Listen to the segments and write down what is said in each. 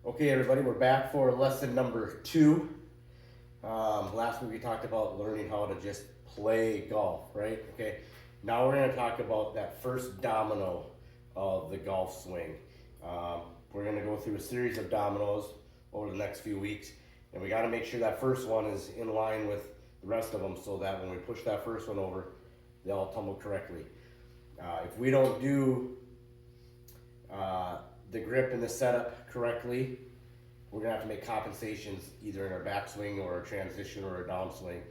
Okay, everybody, we're back for lesson number 2. Last week we talked about learning how to just play golf, right? Okay, now we're going to talk about that first domino of the golf swing. We're going to go through a series of dominoes over the next few weeks, and we got to make sure that first one is in line with the rest of them so that when we push that first one over, they all tumble correctly. If we don't do the grip and the setup correctly, we're gonna have to make compensations either in our backswing or a transition or a downswing.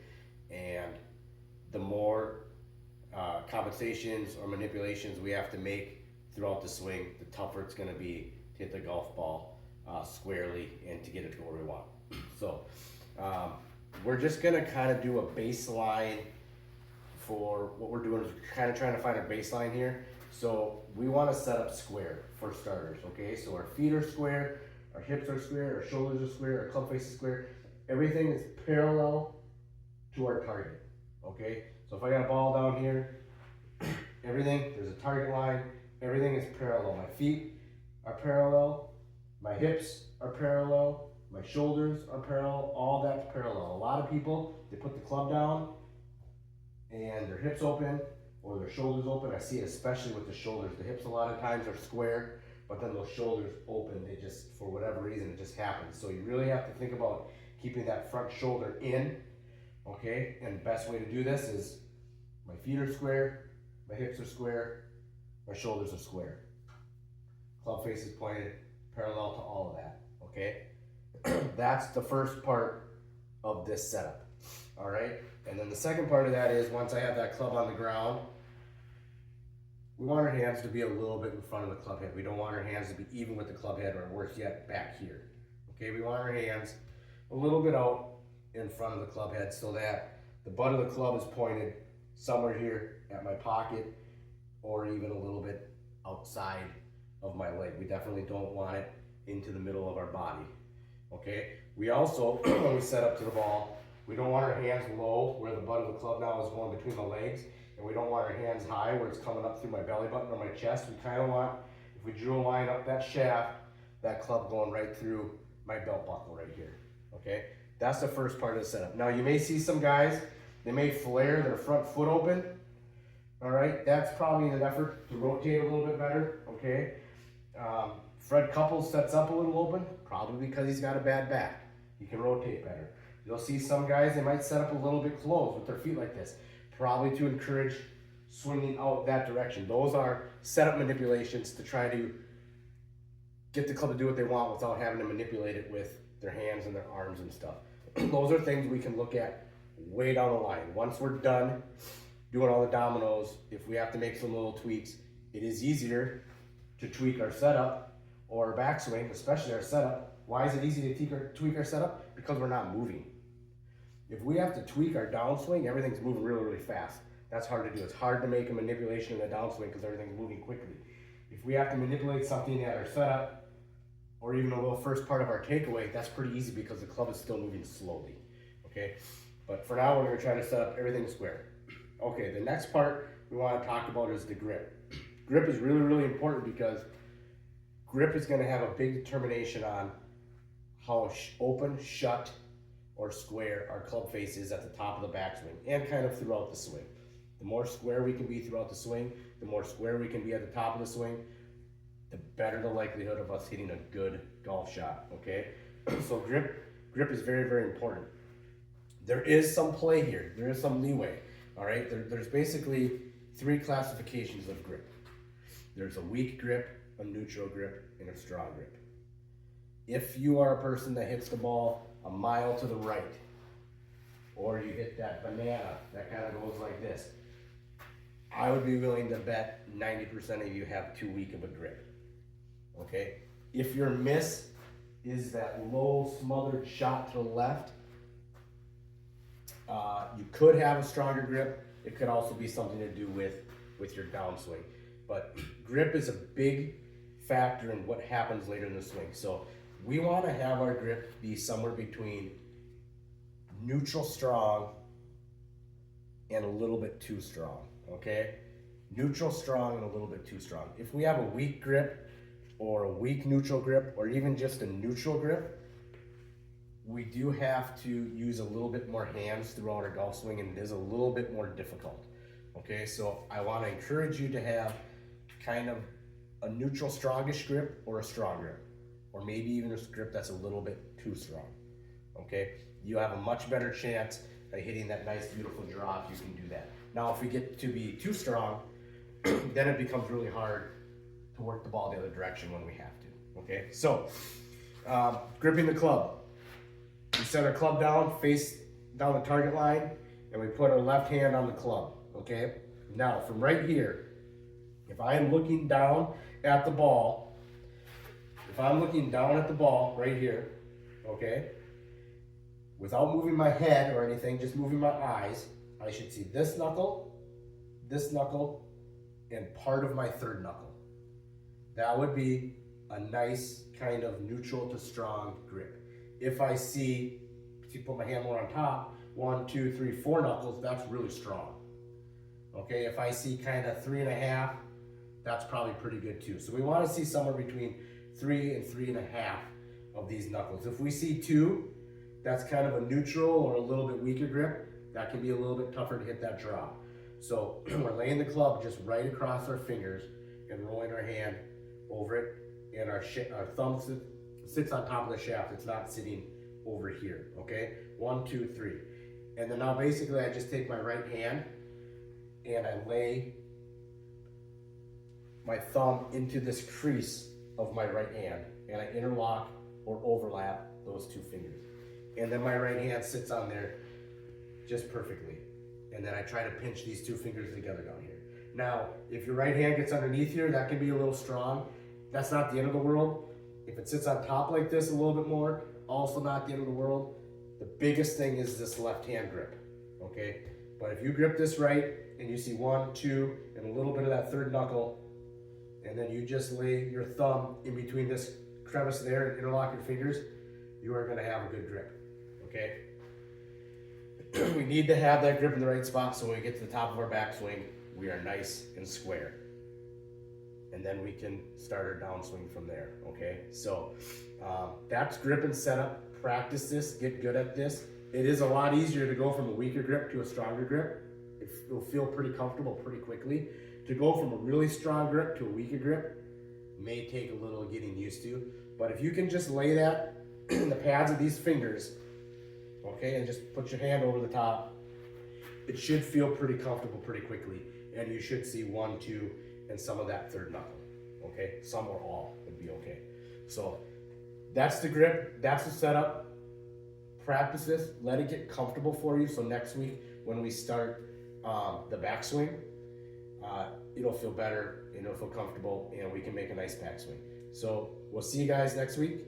And the more compensations or manipulations we have to make throughout the swing, the tougher it's gonna be to hit the golf ball squarely and to get it to where we want. So we're just gonna kind of do a baseline for what we're doing is we're kind of trying to find a baseline here. So we want to set up square for starters, okay? So our feet are square, our hips are square, our shoulders are square, our club face is square. Everything is parallel to our target, okay? So if I got a ball down here, everything, there's a target line, everything is parallel. My feet are parallel, my hips are parallel, my shoulders are parallel, all that's parallel. A lot of people, they put the club down and their hips open or their shoulders open. I see it especially with the shoulders. The hips a lot of times are square, but then those shoulders open. They just, for whatever reason, it just happens. So you really have to think about keeping that front shoulder in, okay? And the best way to do this is my feet are square, my hips are square, my shoulders are square. Club face is pointed parallel to all of that, okay? That's the first part of this setup, all right? And then the second part of that is once I have that club on the ground, we want our hands to be a little bit in front of the club head. We don't want our hands to be even with the club head or worse yet, back here. Okay, we want our hands a little bit out in front of the club head so that the butt of the club is pointed somewhere here at my pocket or even a little bit outside of my leg. We definitely don't want it into the middle of our body. Okay, we also, when we set up to the ball, we don't want our hands low where the butt of the club now is going between the legs, and we don't want our hands high where it's coming up through my belly button or my chest. We kind of want, if we drew a line up that shaft, that club going right through my belt buckle right here, okay? That's the first part of the setup. Now you may see some guys, they may flare their front foot open, all right? That's probably an effort to rotate a little bit better, okay? Fred Couples sets up a little open, probably because he's got a bad back. He can rotate better. You'll see some guys, they might set up a little bit closed with their feet like this, probably to encourage swinging out that direction. Those are setup manipulations to try to get the club to do what they want without having to manipulate it with their hands and their arms and stuff. Those are things we can look at way down the line. Once we're done doing all the dominoes, if we have to make some little tweaks, it is easier to tweak our setup or our backswing, especially our setup. Why is it easy to tweak our setup? Because we're not moving. If we have to tweak our downswing, everything's moving really, really fast. That's hard to do. It's hard to make a manipulation in a downswing because everything's moving quickly. If we have to manipulate something at our setup or even a little first part of our takeaway, that's pretty easy because the club is still moving slowly, okay? But for now, we're gonna try to set up everything square. Okay, the next part we wanna talk about is the grip. Grip is really, really important because grip is gonna have a big determination on how open, shut, or square our club face is at the top of the backswing and kind of throughout the swing. The more square we can be throughout the swing, the more square we can be at the top of the swing, the better the likelihood of us hitting a good golf shot, okay? So grip is very, very important. There is some play here. There is some leeway, all right? There's basically 3 classifications of grip. There's a weak grip, a neutral grip, and a strong grip. If you are a person that hits the ball a mile to the right, or you hit that banana that kind of goes like this, I would be willing to bet 90% of you have too weak of a grip, okay? If your miss is that low smothered shot to the left, you could have a stronger grip. It could also be something to do with your downswing. But grip is a big factor in what happens later in the swing. So we want to have our grip be somewhere between neutral strong and a little bit too strong, okay? Neutral strong and a little bit too strong. If we have a weak grip or a weak neutral grip, or even just a neutral grip, we do have to use a little bit more hands throughout our golf swing, and it is a little bit more difficult. Okay, so I want to encourage you to have kind of a neutral strongish grip or a strong grip, or maybe even a grip that's a little bit too strong. Okay, you have a much better chance of hitting that nice beautiful draw if you can do that. Now if we get to be too strong, then it becomes really hard to work the ball the other direction when we have to. Okay, so gripping the club. We set our club down, face down the target line, and we put our left hand on the club. Okay, now from right here, if I am looking down at the ball, right here, okay, without moving my head or anything, just moving my eyes, I should see this knuckle, and part of my third knuckle. That would be a nice kind of neutral to strong grip. If I see, if you put my hand more on top, 1, 2, 3, 4 knuckles, that's really strong. Okay, if I see kind of 3.5, that's probably pretty good too. So we want to see somewhere between 3 and 3.5 of these knuckles. If we see 2, that's kind of a neutral or a little bit weaker grip. That can be a little bit tougher to hit that draw. So we're laying the club just right across our fingers and rolling our hand over it, and our thumb sits on top of the shaft. It's not sitting over here. Okay, 1, 2, 3, and then now basically I just take my right hand and I lay my thumb into this crease of my right hand, and I interlock or overlap those 2 fingers, and then my right hand sits on there just perfectly, and then I try to pinch these 2 fingers together down here. Now if your right hand gets underneath here, that can be a little strong. That's not the end of the world. If it sits on top like this a little bit more, also not the end of the world. The biggest thing is this left hand grip, okay? But if you grip this right and you see 1, 2, and a little bit of that third knuckle, and then you just lay your thumb in between this crevice there and interlock your fingers, you are gonna have a good grip, okay? We need to have that grip in the right spot so when we get to the top of our backswing, we are nice and square. And then we can start our downswing from there, okay? So that's grip and setup. Practice this, get good at this. It is a lot easier to go from a weaker grip to a stronger grip. It'll feel pretty comfortable pretty quickly. To go from a really strong grip to a weaker grip may take a little getting used to, but if you can just lay that in the pads of these fingers, okay, and just put your hand over the top, it should feel pretty comfortable pretty quickly, and you should see 1, 2, and some of that third knuckle, okay? Some or all would be okay. So that's the grip, that's the setup. Practice this, let it get comfortable for you, so next week when we start the backswing, it'll feel better, and it'll feel comfortable, and we can make a nice backswing. So we'll see you guys next week.